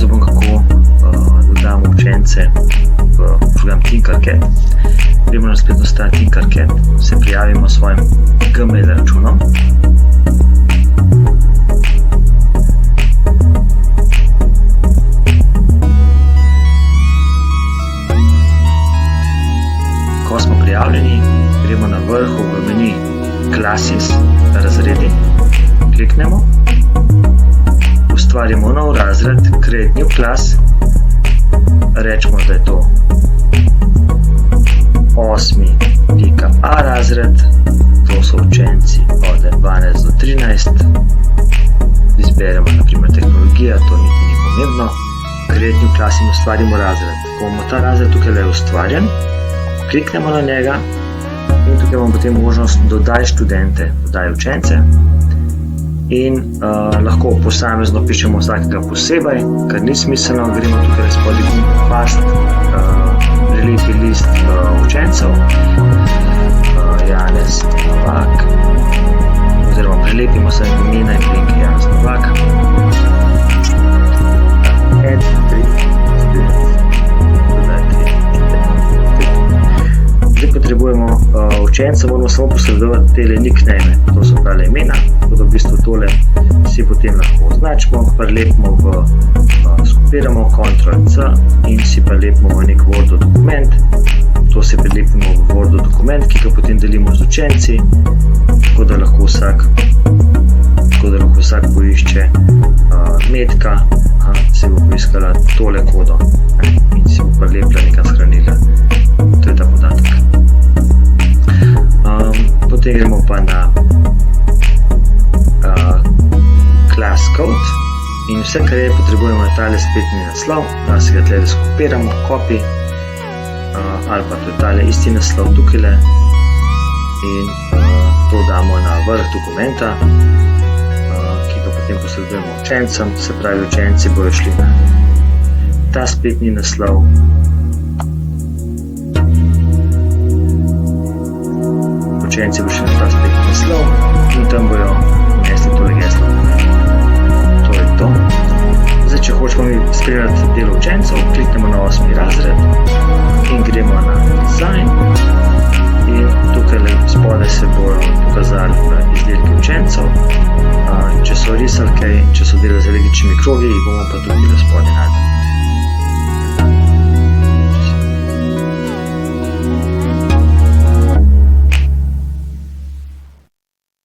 pokazal bom, kako dodamo učence v program Tinkercad. Gremo na spletno stran Tinkercad, se prijavimo s svojim Gmail računom. Ko smo prijavljeni, gremo na vrhu v meni Classes, razredi, kliknemo, ustvarimo nov razred, Create New Class, rečemo, da je to 8.A razred, to so učenci od 12 do 13, izberemo naprimer tehnologija, to niti ni pomembno, Create New Class in ustvarimo razred. Ko bomo ta razred tukaj ustvarjen, kliknemo na njega in tukaj imamo potem možnost dodaj študente, dodaj učence in lahko posamezno pišemo vsakega posebej, kar ni smiselno, gremo tukaj spodaj fast, prelepi list učencev, Janez Novak, oziroma prelepimo se imena in priimke Janez Novak, add 3 students, dodaj 3 zdaj potrebujemo učence, moramo samo posredovati tele nickname, to so tale imena, tako da v bistvu tole si potem lahko označimo, prelepimo skopiramo Ctrl+C in si prelepimo v nek Word dokument, to si prelepimo v Word dokument, ki ga potem delimo z učenci, tako da lahko vsak poišče Metka, si bo poiskala tole kodo in si bo prelepila nekaj shranila. To je ta podatek. Potem gremo pa na class code in vse, kar je, potrebujemo na tale spletni naslov, da se ga tle skopiramo, copy, ali pa to je tale isti naslov tukaj in to damo na vrh dokumenta, ki ga potem posredujemo učencem, se pravi učenci bojo šli na ta spletni naslov, učenci bo šli na ta spletni naslov in tam bojo vnesli tole geslo. To je to. Zdaj, če hočemo mi spremljati delo učencev, kliknemo na 8. razred in gremo na design in tukaj spodaj se bojo pokazali izdelki učencev. Če so risalke, če so delo z električnimi krogi, jih bomo pa tukaj spodaj najdeli.